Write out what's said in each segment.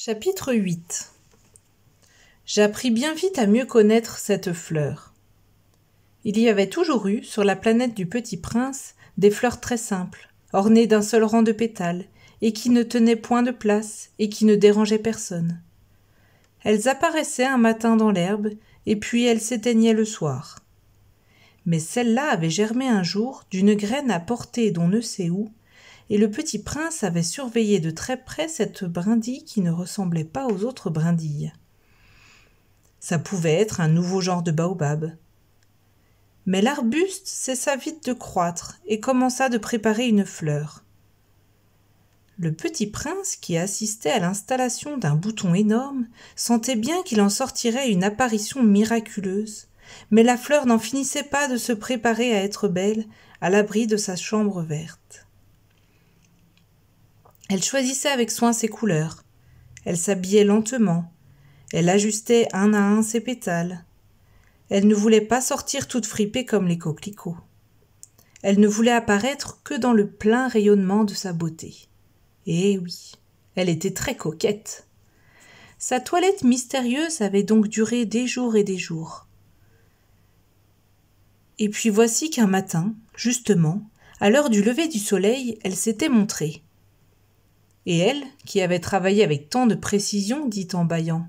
Chapitre 8. J'appris bien vite à mieux connaître cette fleur. Il y avait toujours eu, sur la planète du Petit Prince, des fleurs très simples, ornées d'un seul rang de pétales, et qui ne tenaient point de place, et qui ne dérangeaient personne. Elles apparaissaient un matin dans l'herbe, et puis elles s'éteignaient le soir. Mais celle-là avait germé un jour, d'une graine apportée d'on ne sait où, et le Petit Prince avait surveillé de très près cette brindille qui ne ressemblait pas aux autres brindilles. Ça pouvait être un nouveau genre de baobab. Mais l'arbuste cessa vite de croître et commença de préparer une fleur. Le Petit Prince, qui assistait à l'installation d'un bouton énorme, sentait bien qu'il en sortirait une apparition miraculeuse, mais la fleur n'en finissait pas de se préparer à être belle, à l'abri de sa chambre verte. Elle choisissait avec soin ses couleurs. Elle s'habillait lentement. Elle ajustait un à un ses pétales. Elle ne voulait pas sortir toute fripée comme les coquelicots. Elle ne voulait apparaître que dans le plein rayonnement de sa beauté. Eh oui, elle était très coquette. Sa toilette mystérieuse avait donc duré des jours et des jours. Et puis voici qu'un matin, justement, à l'heure du lever du soleil, elle s'était montrée. Et elle, qui avait travaillé avec tant de précision, dit en bâillant :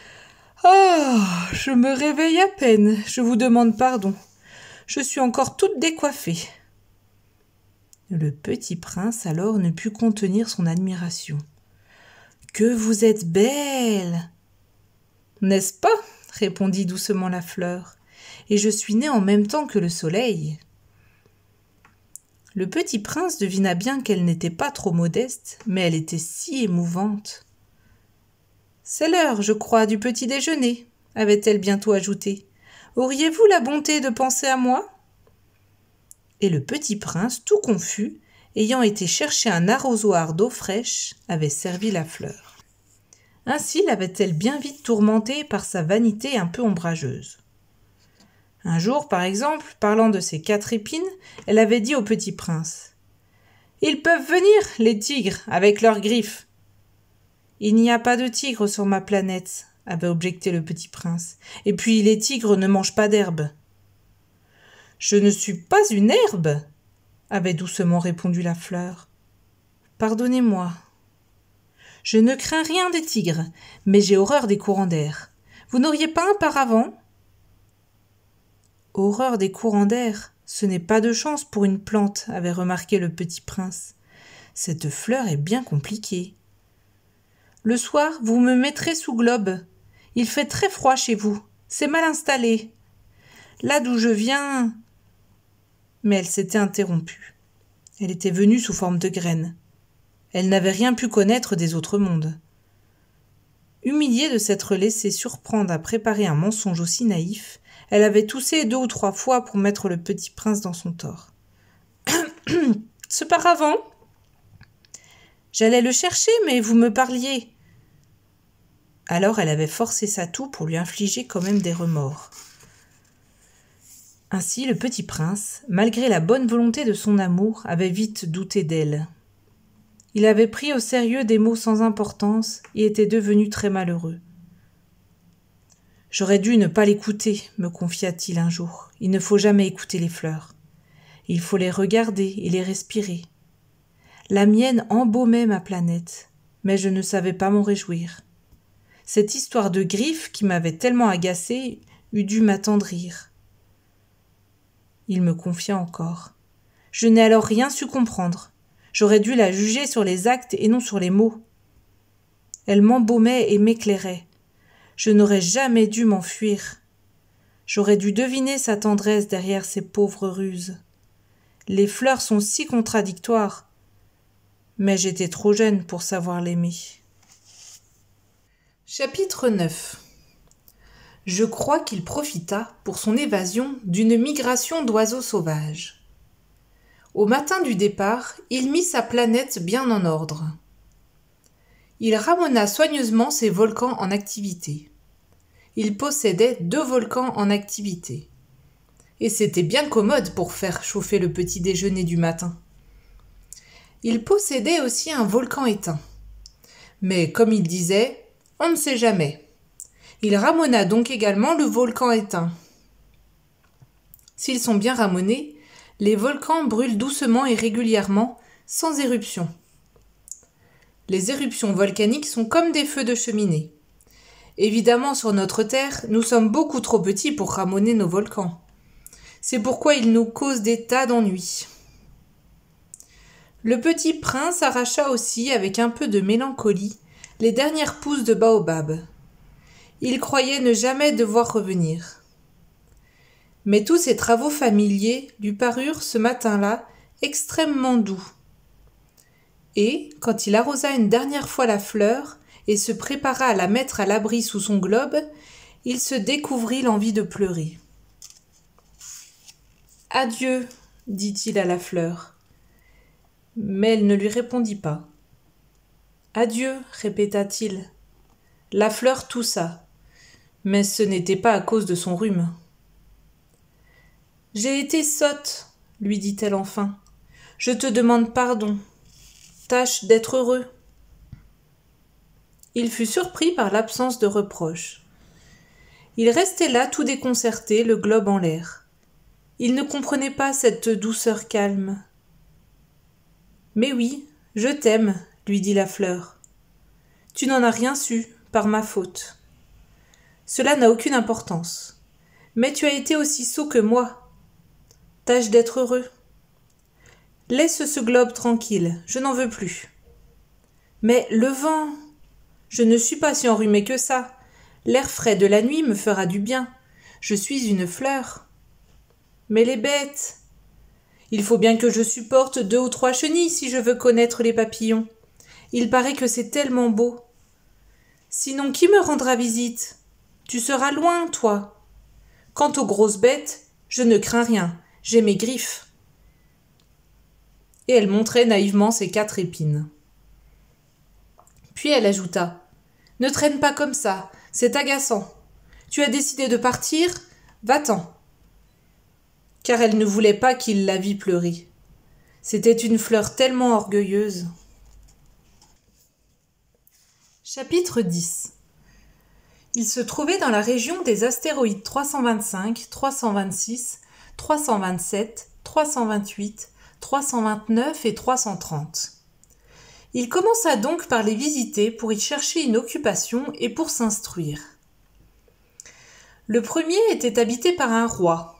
« Ah, je me réveille à peine, je vous demande pardon. Je suis encore toute décoiffée. » Le Petit Prince alors ne put contenir son admiration. « Que vous êtes belle !»« N'est-ce pas ?» répondit doucement la fleur. « Et je suis née en même temps que le soleil. » Le Petit Prince devina bien qu'elle n'était pas trop modeste, mais elle était si émouvante. « C'est l'heure, je crois, du petit déjeuner, » avait-elle bientôt ajouté. « Auriez-vous la bonté de penser à moi ?» Et le Petit Prince, tout confus, ayant été chercher un arrosoir d'eau fraîche, avait servi la fleur. Ainsi l'avait-elle bien vite tourmentée par sa vanité un peu ombrageuse. Un jour, par exemple, parlant de ses 4 épines, elle avait dit au Petit Prince : « Ils peuvent venir, les tigres, avec leurs griffes. »« Il n'y a pas de tigres sur ma planète, » avait objecté le Petit Prince. « Et puis les tigres ne mangent pas d'herbe. »« Je ne suis pas une herbe, » avait doucement répondu la fleur. « Pardonnez-moi. Je ne crains rien des tigres, mais j'ai horreur des courants d'air. Vous n'auriez pas un paravent ? » Horreur des courants d'air, ce n'est pas de chance pour une plante, avait remarqué le Petit Prince. Cette fleur est bien compliquée. Le soir, vous me mettrez sous globe. Il fait très froid chez vous, c'est mal installé. Là d'où je viens... Mais elle s'était interrompue. Elle était venue sous forme de graine. Elle n'avait rien pu connaître des autres mondes. Humiliée de s'être laissée surprendre à préparer un mensonge aussi naïf, elle avait toussé 2 ou 3 fois pour mettre le Petit Prince dans son tort. « Ce paravent ? J'allais le chercher, mais vous me parliez. » Alors elle avait forcé sa toux pour lui infliger quand même des remords. Ainsi le Petit Prince, malgré la bonne volonté de son amour, avait vite douté d'elle. Il avait pris au sérieux des mots sans importance et était devenu très malheureux. « J'aurais dû ne pas l'écouter, » me confia-t-il un jour. « Il ne faut jamais écouter les fleurs. Il faut les regarder et les respirer. La mienne embaumait ma planète, mais je ne savais pas m'en réjouir. Cette histoire de griffes qui m'avait tellement agacée eût dû m'attendrir. » Il me confia encore. « Je n'ai alors rien su comprendre. J'aurais dû la juger sur les actes et non sur les mots. Elle m'embaumait et m'éclairait. Je n'aurais jamais dû m'enfuir. J'aurais dû deviner sa tendresse derrière ses pauvres ruses. Les fleurs sont si contradictoires. Mais j'étais trop jeune pour savoir l'aimer. » Chapitre 9. Je crois qu'il profita, pour son évasion, d'une migration d'oiseaux sauvages. Au matin du départ, il mit sa planète bien en ordre. Il ramena soigneusement ses volcans en activité. Il possédait 2 volcans en activité. Et c'était bien commode pour faire chauffer le petit déjeuner du matin. Il possédait aussi un volcan éteint. Mais comme il disait, on ne sait jamais. Il ramonna donc également le volcan éteint. S'ils sont bien ramonés, les volcans brûlent doucement et régulièrement, sans éruption. Les éruptions volcaniques sont comme des feux de cheminée. Évidemment, sur notre Terre, nous sommes beaucoup trop petits pour ramoner nos volcans. C'est pourquoi ils nous causent des tas d'ennuis. Le petit prince arracha aussi, avec un peu de mélancolie, les dernières pousses de baobab. Il croyait ne jamais devoir revenir. Mais tous ces travaux familiers lui parurent ce matin-là extrêmement doux. Et, quand il arrosa une dernière fois la fleur et se prépara à la mettre à l'abri sous son globe, il se découvrit l'envie de pleurer. « Adieu, dit-il à la fleur. » Mais elle ne lui répondit pas. « Adieu, répéta-t-il. » La fleur toussa, mais ce n'était pas à cause de son rhume. « J'ai été sotte, lui dit-elle enfin. Je te demande pardon. Tâche d'être heureux. » Il fut surpris par l'absence de reproche. Il restait là tout déconcerté, le globe en l'air. Il ne comprenait pas cette douceur calme. « Mais oui, je t'aime, lui dit la fleur. Tu n'en as rien su, par ma faute. Cela n'a aucune importance. Mais tu as été aussi sot que moi. Tâche d'être heureux. Laisse ce globe tranquille, je n'en veux plus. Mais le vent, je ne suis pas si enrhumée que ça. L'air frais de la nuit me fera du bien. Je suis une fleur. Mais les bêtes, il faut bien que je supporte 2 ou 3 chenilles si je veux connaître les papillons. Il paraît que c'est tellement beau. Sinon, qui me rendra visite? Tu seras loin, toi. Quant aux grosses bêtes, je ne crains rien, j'ai mes griffes. Et elle montrait naïvement ses 4 épines. Puis elle ajouta : « Ne traîne pas comme ça, c'est agaçant. Tu as décidé de partir, va-t'en. » Car elle ne voulait pas qu'il la vît pleurer. C'était une fleur tellement orgueilleuse. Chapitre 10. Il se trouvait dans la région des astéroïdes 325, 326, 327, 328, 329 et 330. Il commença donc par les visiter pour y chercher une occupation et pour s'instruire. Le premier était habité par un roi.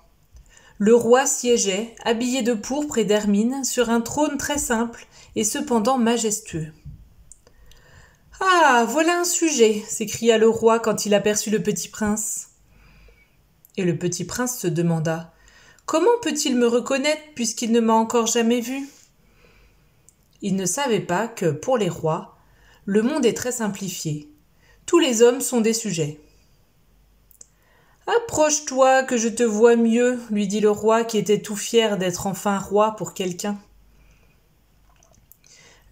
Le roi siégeait, habillé de pourpre et d'hermine, sur un trône très simple et cependant majestueux. « Ah, voilà un sujet !» s'écria le roi quand il aperçut le petit prince. Et le petit prince se demanda : « Comment peut-il me reconnaître puisqu'il ne m'a encore jamais vu ?» Il ne savait pas que, pour les rois, le monde est très simplifié. Tous les hommes sont des sujets. « Approche-toi, que je te voie mieux, » lui dit le roi qui était tout fier d'être enfin roi pour quelqu'un.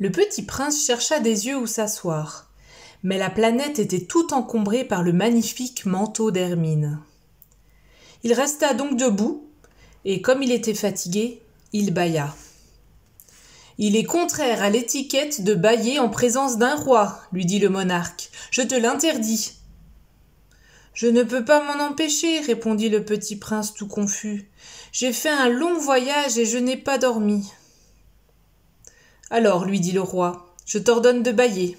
Le petit prince chercha des yeux où s'asseoir, mais la planète était tout encombrée par le magnifique manteau d'hermine. Il resta donc debout, et comme il était fatigué, il bâilla. « Il est contraire à l'étiquette de bâiller en présence d'un roi, » lui dit le monarque. « Je te l'interdis. » « Je ne peux pas m'en empêcher, » répondit le petit prince tout confus. « J'ai fait un long voyage et je n'ai pas dormi. » « Alors, lui dit le roi, je t'ordonne de bâiller.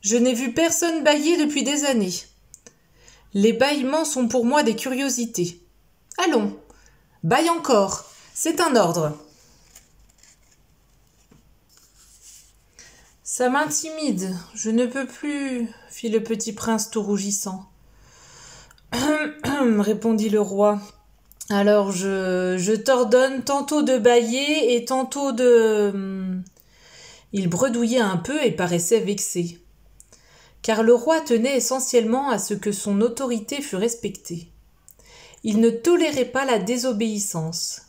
Je n'ai vu personne bâiller depuis des années. Les bâillements sont pour moi des curiosités. Allons, bâille encore, c'est un ordre. » « Ça m'intimide, je ne peux plus, » fit le petit prince tout rougissant. « Répondit le roi. « Alors je t'ordonne tantôt de bâiller et tantôt de... » Il bredouillait un peu et paraissait vexé. Car le roi tenait essentiellement à ce que son autorité fût respectée. Il ne tolérait pas la désobéissance.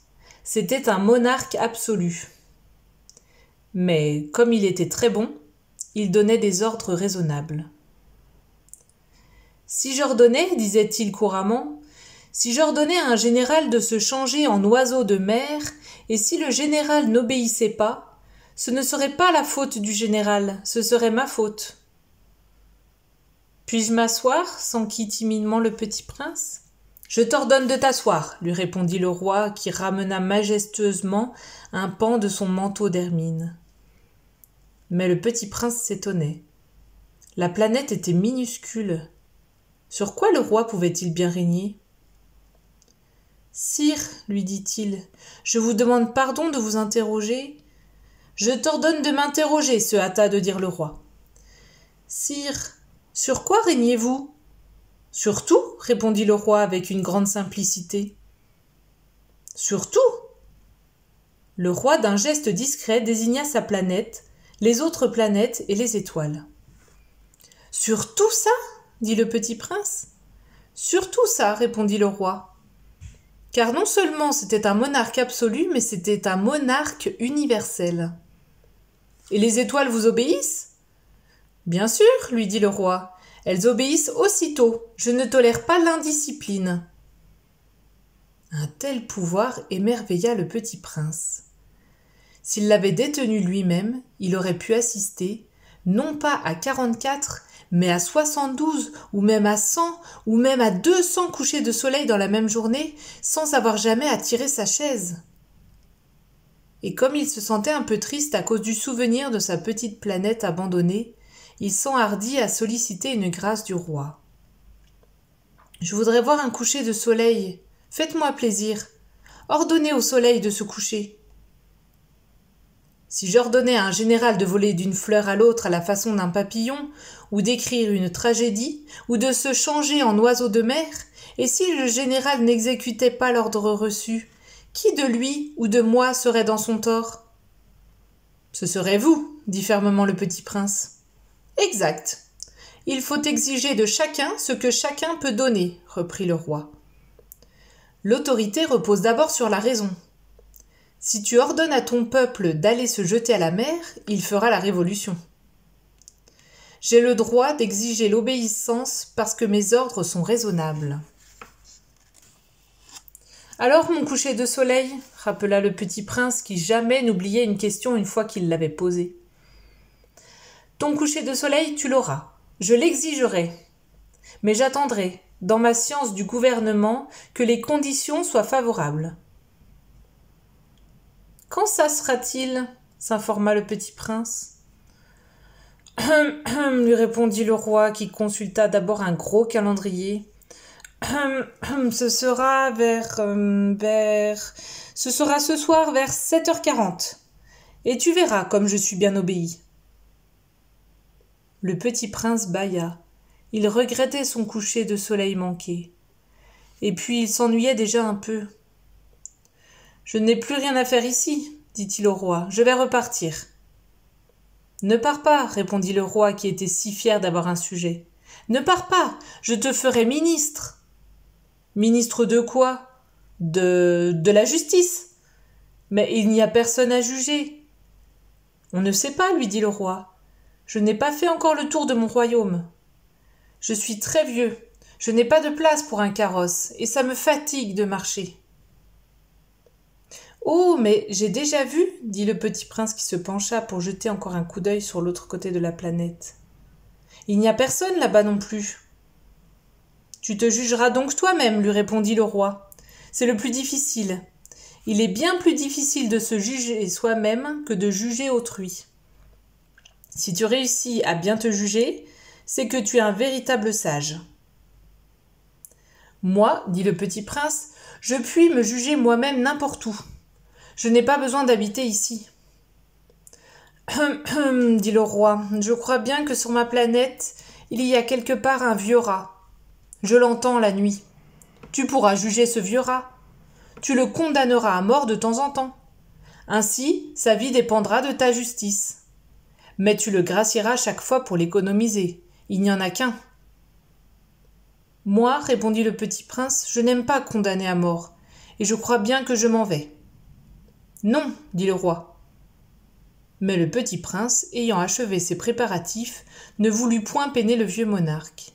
C'était un monarque absolu. Mais, comme il était très bon, il donnait des ordres raisonnables. « Si j'ordonnais, disait-il couramment, si j'ordonnais à un général de se changer en oiseau de mer, et si le général n'obéissait pas, ce ne serait pas la faute du général, ce serait ma faute. Puis-je m'asseoir s'enquit timidement le petit prince. Je t'ordonne de t'asseoir, lui répondit le roi, qui ramena majestueusement un pan de son manteau d'hermine. Mais le petit prince s'étonnait. La planète était minuscule. Sur quoi le roi pouvait-il bien régner ? Sire, lui dit-il, je vous demande pardon de vous interroger. Je t'ordonne de m'interroger, se hâta de dire le roi. Sire, sur quoi régnez-vous ? Sur tout, répondit le roi avec une grande simplicité. Sur tout ? Le roi, d'un geste discret, désigna sa planète, les autres planètes et les étoiles. Sur tout ça ? dit le petit prince. Sur tout ça, répondit le roi. Car non seulement c'était un monarque absolu, mais c'était un monarque universel. Et les étoiles vous obéissent ? Bien sûr, lui dit le roi. Elles obéissent aussitôt. Je ne tolère pas l'indiscipline. Un tel pouvoir émerveilla le petit prince. S'il l'avait détenu lui-même, il aurait pu assister, non pas à 44, mais à 72, ou même à 100, ou même à 200 couchers de soleil dans la même journée, sans avoir jamais à tirer sa chaise. Et comme il se sentait un peu triste à cause du souvenir de sa petite planète abandonnée, il s'enhardit à solliciter une grâce du roi. « Je voudrais voir un coucher de soleil. Faites-moi plaisir. Ordonnez au soleil de se coucher. » Si j'ordonnais à un général de voler d'une fleur à l'autre à la façon d'un papillon, ou d'écrire une tragédie, ou de se changer en oiseau de mer, et si le général n'exécutait pas l'ordre reçu, qui de lui ou de moi serait dans son tort ? Ce serait vous, dit fermement le petit prince. Exact. Il faut exiger de chacun ce que chacun peut donner, reprit le roi. L'autorité repose d'abord sur la raison. Si tu ordonnes à ton peuple d'aller se jeter à la mer, il fera la révolution. J'ai le droit d'exiger l'obéissance parce que mes ordres sont raisonnables. Alors, mon coucher de soleil, rappela le petit prince qui jamais n'oubliait une question une fois qu'il l'avait posée. Ton coucher de soleil, tu l'auras. Je l'exigerai. Mais j'attendrai, dans ma science du gouvernement, que les conditions soient favorables. Quand ça sera-t-il ? S'informa le petit prince. Lui répondit le roi qui consulta d'abord un gros calendrier. Ce sera ce sera ce soir vers 7h40. Et tu verras comme je suis bien obéi. Le petit prince bâilla. Il regrettait son coucher de soleil manqué. Et puis il s'ennuyait déjà un peu. « Je n'ai plus rien à faire ici, dit-il au roi. Je vais repartir. » « Ne pars pas, répondit le roi qui était si fier d'avoir un sujet. « Ne pars pas, je te ferai ministre. »« Ministre de quoi ? De la justice. Mais il n'y a personne à juger. »« On ne sait pas, lui dit le roi. Je n'ai pas fait encore le tour de mon royaume. Je suis très vieux, je n'ai pas de place pour un carrosse, et ça me fatigue de marcher. »« Oh, mais j'ai déjà vu, dit le petit prince qui se pencha pour jeter encore un coup d'œil sur l'autre côté de la planète. Il n'y a personne là-bas non plus. Tu te jugeras donc toi-même, lui répondit le roi. C'est le plus difficile. Il est bien plus difficile de se juger soi-même que de juger autrui. Si tu réussis à bien te juger, c'est que tu es un véritable sage. Moi, dit le petit prince, je puis me juger moi-même n'importe où. Je n'ai pas besoin d'habiter ici. Dit le roi, je crois bien que sur ma planète, il y a quelque part un vieux rat. Je l'entends la nuit. Tu pourras juger ce vieux rat. Tu le condamneras à mort de temps en temps. Ainsi, sa vie dépendra de ta justice. Mais tu le gracieras chaque fois pour l'économiser. Il n'y en a qu'un. Moi, répondit le petit prince, je n'aime pas condamner à mort, et je crois bien que je m'en vais. Non, dit le roi. Mais le petit prince, ayant achevé ses préparatifs, ne voulut point peiner le vieux monarque.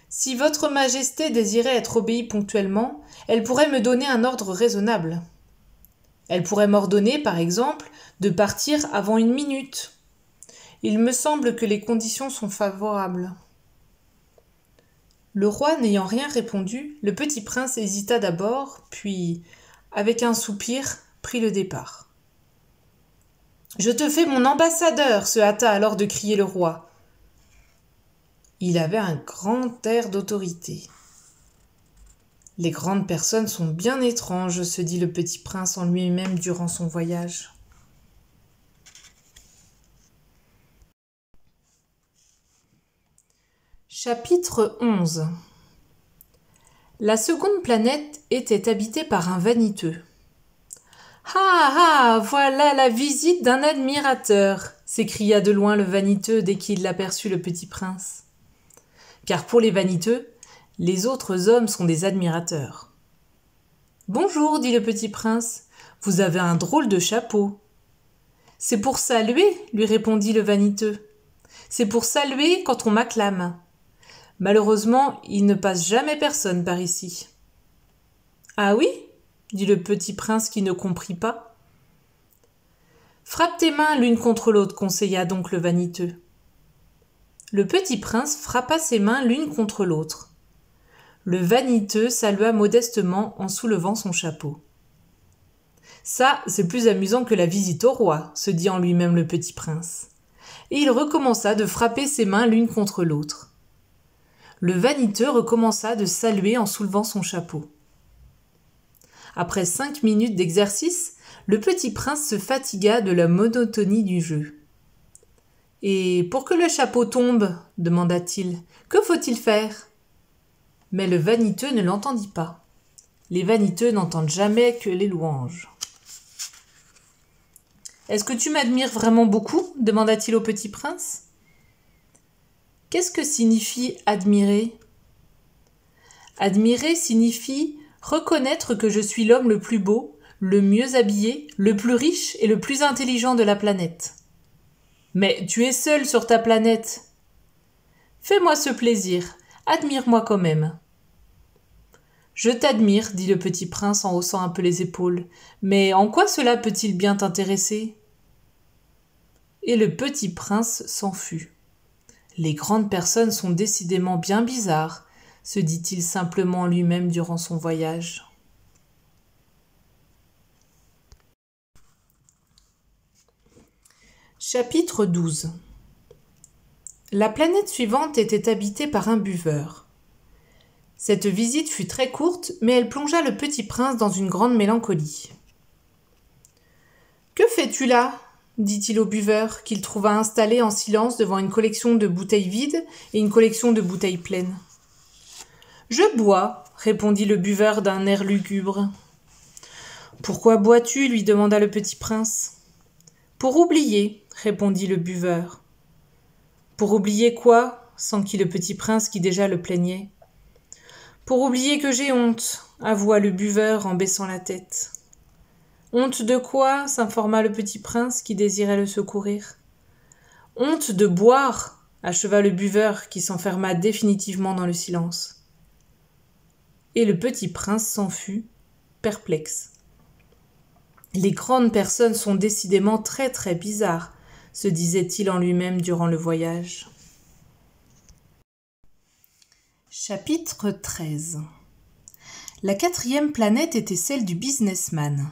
Si votre majesté désirait être obéie ponctuellement, elle pourrait me donner un ordre raisonnable. Elle pourrait m'ordonner, par exemple, de partir avant 1 minute. Il me semble que les conditions sont favorables. Le roi n'ayant rien répondu, le petit prince hésita d'abord, puis, avec un soupir, prit le départ. « Je te fais mon ambassadeur !» se hâta alors de crier le roi. Il avait un grand air d'autorité. « Les grandes personnes sont bien étranges, » se dit le petit prince en lui-même durant son voyage. Chapitre 11. La seconde planète était habitée par un vaniteux. « Ah, ah, voilà la visite d'un admirateur !» s'écria de loin le vaniteux dès qu'il aperçut le petit prince. Car pour les vaniteux, les autres hommes sont des admirateurs. « Bonjour, dit le petit prince, vous avez un drôle de chapeau. »« C'est pour saluer, lui répondit le vaniteux. C'est pour saluer quand on m'acclame. Malheureusement, il ne passe jamais personne par ici. »« Ah oui ?» dit le petit prince qui ne comprit pas. « Frappe tes mains l'une contre l'autre, conseilla donc le vaniteux. Le petit prince frappa ses mains l'une contre l'autre. Le vaniteux salua modestement en soulevant son chapeau. « Ça, c'est plus amusant que la visite au roi, » se dit en lui-même le petit prince. Et il recommença de frapper ses mains l'une contre l'autre. Le vaniteux recommença de saluer en soulevant son chapeau. Après 5 minutes d'exercice, le petit prince se fatigua de la monotonie du jeu. « Et pour que le chapeau tombe, demanda-t-il, que faut-il faire ?» Mais le vaniteux ne l'entendit pas. Les vaniteux n'entendent jamais que les louanges. « Est-ce que tu m'admires vraiment beaucoup ?» demanda-t-il au petit prince. « Qu'est-ce que signifie admirer ?» Admirer signifie reconnaître que je suis l'homme le plus beau, le mieux habillé, le plus riche et le plus intelligent de la planète. Mais tu es seul sur ta planète. Fais-moi ce plaisir, admire-moi quand même. Je t'admire, dit le petit prince en haussant un peu les épaules, mais en quoi cela peut-il bien t'intéresser ? Et le petit prince s'en fut. Les grandes personnes sont décidément bien bizarres, se dit-il simplement lui-même durant son voyage. Chapitre 12. La planète suivante était habitée par un buveur. Cette visite fut très courte, mais elle plongea le petit prince dans une grande mélancolie. « Que fais-tu là ?» dit-il au buveur, qu'il trouva installé en silence devant une collection de bouteilles vides et une collection de bouteilles pleines. « Je bois, » répondit le buveur d'un air lugubre. « Pourquoi bois-tu » lui demanda le petit prince. « Pour oublier, » répondit le buveur. « Pour oublier quoi » s'enquit le petit prince qui déjà le plaignait. « Pour oublier que j'ai honte, » avoua le buveur en baissant la tête. « Honte de quoi » s'informa le petit prince qui désirait le secourir. « Honte de boire » acheva le buveur qui s'enferma définitivement dans le silence. Et le petit prince s'en fut, perplexe. Les grandes personnes sont décidément très très bizarres, se disait-il en lui-même durant le voyage. Chapitre 13. La 4e planète était celle du businessman.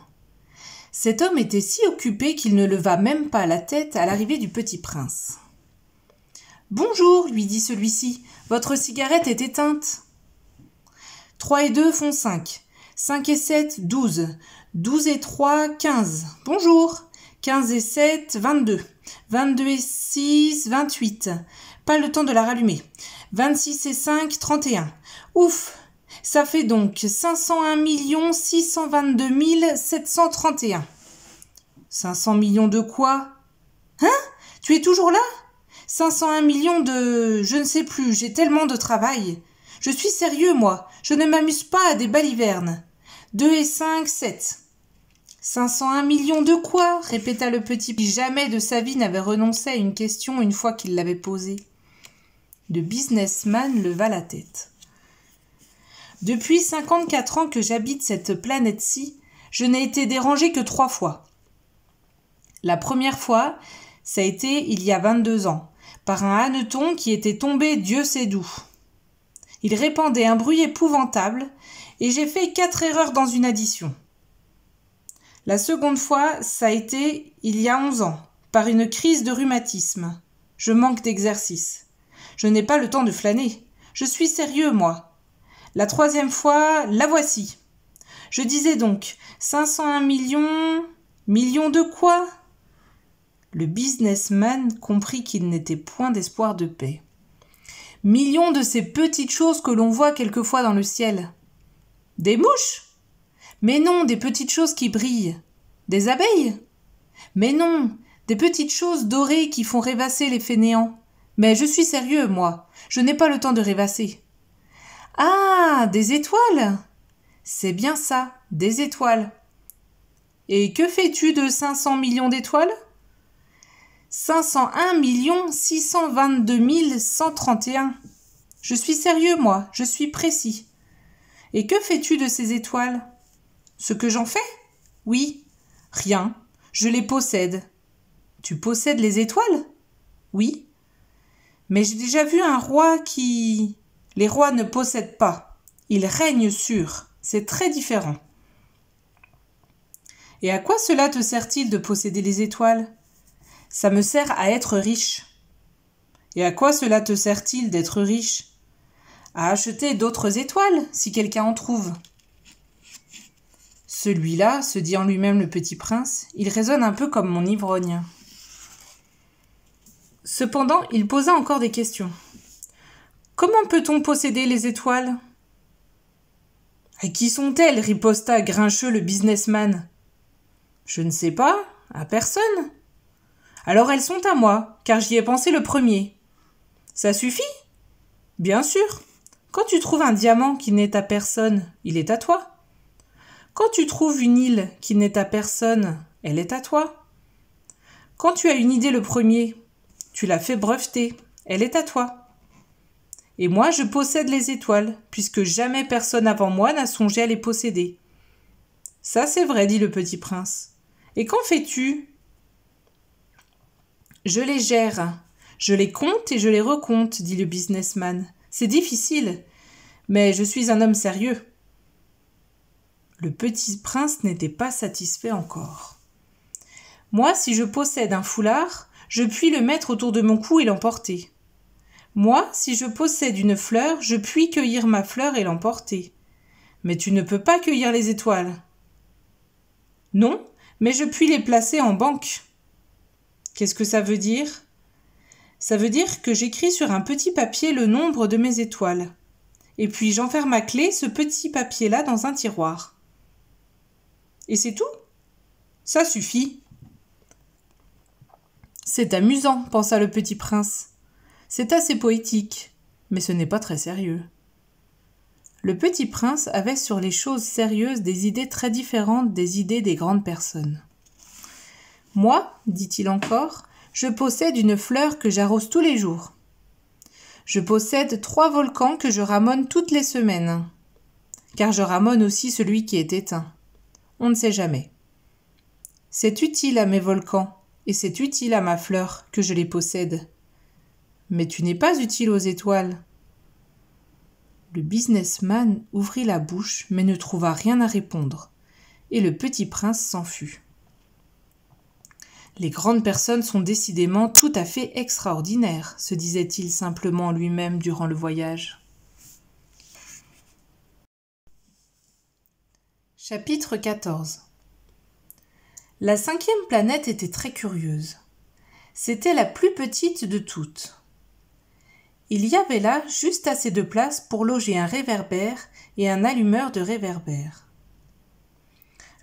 Cet homme était si occupé qu'il ne leva même pas la tête à l'arrivée du petit prince. « Bonjour, lui dit celui-ci, votre cigarette est éteinte. »« 3 et 2 font 5. 5 et 7, 12. 12 et 3, 15. Bonjour. 15 et 7, 22. 22 et 6, 28. Pas le temps de la rallumer. 26 et 5, 31. Ouf, ça fait donc 501 622 731. 500 millions de quoi ? Hein ? Tu es toujours là ? 501 millions de... Je ne sais plus, j'ai tellement de travail. Je suis sérieux, moi. Je ne m'amuse pas à des balivernes. 2 et 5, 7. 501 millions de quoi ? Répéta le petit qui jamais de sa vie n'avait renoncé à une question une fois qu'il l'avait posée. Le businessman leva la tête. Depuis 54 ans que j'habite cette planète-ci, je n'ai été dérangé que 3 fois. La première fois, ça a été il y a 22 ans, par un hanneton qui était tombé Dieu sait d'où. Il répandait un bruit épouvantable, et j'ai fait 4 erreurs dans une addition. La seconde fois, ça a été il y a 11 ans, par une crise de rhumatisme. Je manque d'exercice. Je n'ai pas le temps de flâner. Je suis sérieux, moi. La troisième fois, la voici. Je disais donc 501 millions... Millions de quoi ? Le businessman comprit qu'il n'était point d'espoir de paix. Millions de ces petites choses que l'on voit quelquefois dans le ciel. Des mouches ? Mais non, des petites choses qui brillent. Des abeilles ? Mais non, des petites choses dorées qui font rêvasser les fainéants. Mais je suis sérieux, moi. Je n'ai pas le temps de rêvasser. Ah, des étoiles ? C'est bien ça, des étoiles. Et que fais-tu de 500 millions d'étoiles ? 501 622 131. Je suis sérieux, moi, je suis précis. Et que fais-tu de ces étoiles ? Ce que j'en fais ? Oui. Rien. Je les possède. Tu possèdes les étoiles ? Oui. Mais j'ai déjà vu un roi qui... Les rois ne possèdent pas. Ils règnent sur. C'est très différent. Et à quoi cela te sert-il de posséder les étoiles ? Ça me sert à être riche. Et à quoi cela te sert-il d'être riche ? À acheter d'autres étoiles, si quelqu'un en trouve. Celui-là, se dit en lui-même le petit prince, il raisonne un peu comme mon ivrogne. Cependant, il posa encore des questions. Comment peut-on posséder les étoiles ? À qui sont-elles ? Riposta grincheux le businessman. Je ne sais pas, à personne. Alors elles sont à moi, car j'y ai pensé le premier. Ça suffit ? Bien sûr. Quand tu trouves un diamant qui n'est à personne, il est à toi. Quand tu trouves une île qui n'est à personne, elle est à toi. Quand tu as une idée le premier, tu l'as fait breveter, elle est à toi. Et moi, je possède les étoiles, puisque jamais personne avant moi n'a songé à les posséder. Ça, c'est vrai, dit le petit prince. Et qu'en fais-tu ? Je les gère. Je les compte et je les recompte, dit le businessman. C'est difficile, mais je suis un homme sérieux. Le petit prince n'était pas satisfait encore. Moi, si je possède un foulard, je puis le mettre autour de mon cou et l'emporter. Moi, si je possède une fleur, je puis cueillir ma fleur et l'emporter. Mais tu ne peux pas cueillir les étoiles. Non, mais je puis les placer en banque. Qu'est-ce que ça veut dire ? Ça veut dire que j'écris sur un petit papier le nombre de mes étoiles. Et puis j'enferme à clé ce petit papier-là dans un tiroir. Et c'est tout ? Ça suffit. C'est amusant, pensa le petit prince. C'est assez poétique, mais ce n'est pas très sérieux. Le petit prince avait sur les choses sérieuses des idées très différentes des idées des grandes personnes. Moi, dit-il encore, je possède une fleur que j'arrose tous les jours. Je possède 3 volcans que je ramone toutes les semaines, car je ramone aussi celui qui est éteint. On ne sait jamais. C'est utile à mes volcans, et c'est utile à ma fleur que je les possède. Mais tu n'es pas utile aux étoiles. Le businessman ouvrit la bouche, mais ne trouva rien à répondre, et le petit prince s'en fut. Les grandes personnes sont décidément tout à fait extraordinaires, se disait-il simplement lui-même durant le voyage. Chapitre 14. La 5e planète était très curieuse. C'était la plus petite de toutes. Il y avait là juste assez de place pour loger un réverbère et un allumeur de réverbère.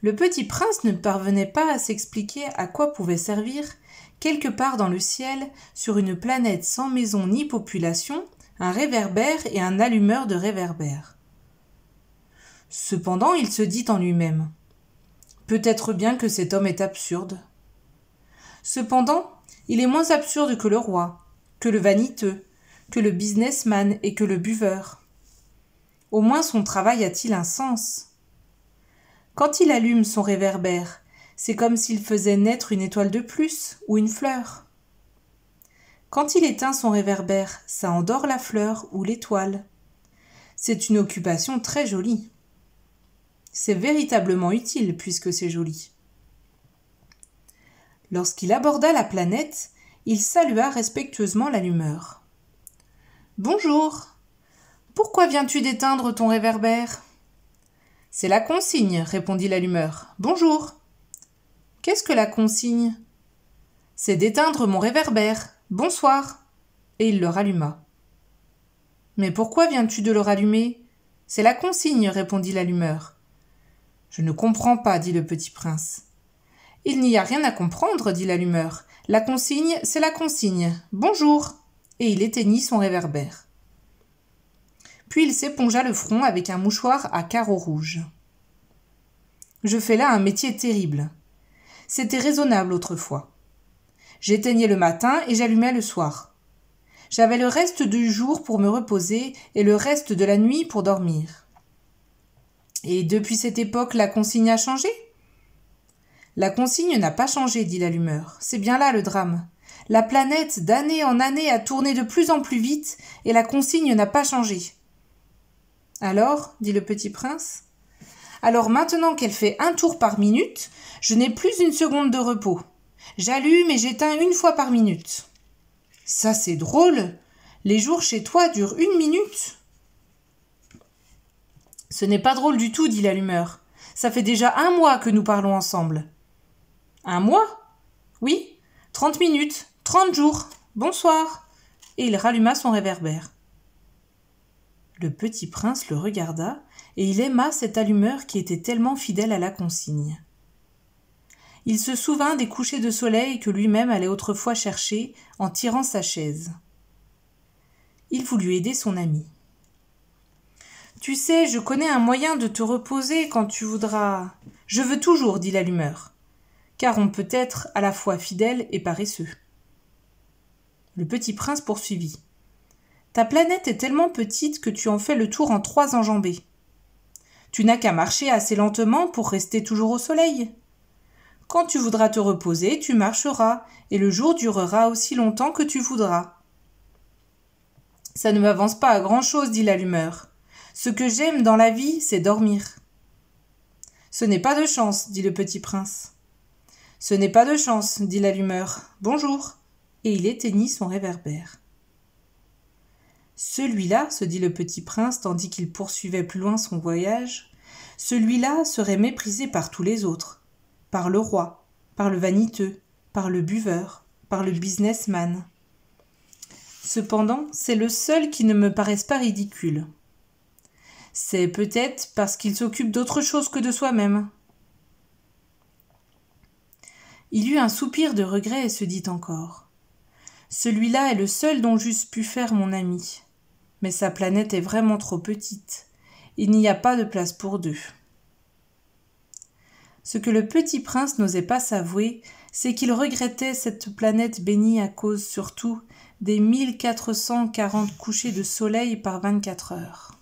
Le petit prince ne parvenait pas à s'expliquer à quoi pouvait servir, quelque part dans le ciel, sur une planète sans maison ni population, un réverbère et un allumeur de réverbère. Cependant, il se dit en lui-même « Peut-être bien que cet homme est absurde. » Cependant, il est moins absurde que le roi, que le vaniteux, que le businessman et que le buveur. Au moins son travail a-t-il un sens. Quand il allume son réverbère, c'est comme s'il faisait naître une étoile de plus ou une fleur. Quand il éteint son réverbère, ça endort la fleur ou l'étoile. C'est une occupation très jolie. C'est véritablement utile puisque c'est joli. Lorsqu'il aborda la planète, il salua respectueusement l'allumeur. « Bonjour. Pourquoi viens-tu d'éteindre ton réverbère ?»« C'est la consigne, répondit l'allumeur. Bonjour. Qu'est-ce que la consigne ? C'est d'éteindre mon réverbère. Bonsoir. Et il le ralluma. Mais pourquoi viens-tu de le rallumer ? C'est la consigne, répondit l'allumeur. Je ne comprends pas, dit le petit prince. Il n'y a rien à comprendre, dit l'allumeur. La consigne, c'est la consigne. Bonjour. Et il éteignit son réverbère. Puis il s'épongea le front avec un mouchoir à carreaux rouges. Je fais là un métier terrible. C'était raisonnable autrefois. J'éteignais le matin et j'allumais le soir. J'avais le reste du jour pour me reposer et le reste de la nuit pour dormir. Et depuis cette époque, la consigne a changé ? La consigne n'a pas changé, dit l'allumeur. C'est bien là le drame. La planète, d'année en année, a tourné de plus en plus vite et la consigne n'a pas changé. Alors, dit le petit prince, alors maintenant qu'elle fait un tour par minute, je n'ai plus une seconde de repos. J'allume et j'éteins une fois par minute. Ça, c'est drôle. Les jours chez toi durent 1 minute. Ce n'est pas drôle du tout, dit l'allumeur. Ça fait déjà 1 mois que nous parlons ensemble. 1 mois ? Oui, 30 minutes, 30 jours. Bonsoir. Et il ralluma son réverbère. Le petit prince le regarda et il aima cet allumeur qui était tellement fidèle à la consigne. Il se souvint des couchers de soleil que lui-même allait autrefois chercher en tirant sa chaise. Il voulut aider son ami. « Tu sais, je connais un moyen de te reposer quand tu voudras. »« Je veux toujours, » dit l'allumeur, « car on peut être à la fois fidèle et paresseux. » Le petit prince poursuivit. « Ta planète est tellement petite que tu en fais le tour en 3 enjambées. Tu n'as qu'à marcher assez lentement pour rester toujours au soleil. Quand tu voudras te reposer, tu marcheras, et le jour durera aussi longtemps que tu voudras. »« Ça ne m'avance pas à grand-chose, dit l'allumeur. Ce que j'aime dans la vie, c'est dormir. »« Ce n'est pas de chance, dit le petit prince. »« Ce n'est pas de chance, dit l'allumeur. Bonjour. » Et il éteignit son réverbère. Celui-là, se dit le petit prince tandis qu'il poursuivait plus loin son voyage, celui-là serait méprisé par tous les autres, par le roi, par le vaniteux, par le buveur, par le businessman. Cependant, c'est le seul qui ne me paraisse pas ridicule. C'est peut-être parce qu'il s'occupe d'autre chose que de soi-même. Il eut un soupir de regret et se dit encore. Celui-là est le seul dont j'eusse pu faire mon ami. Mais sa planète est vraiment trop petite. Il n'y a pas de place pour 2. Ce que le petit prince n'osait pas s'avouer, c'est qu'il regrettait cette planète bénie à cause surtout des 1440 couchers de soleil par 24 heures.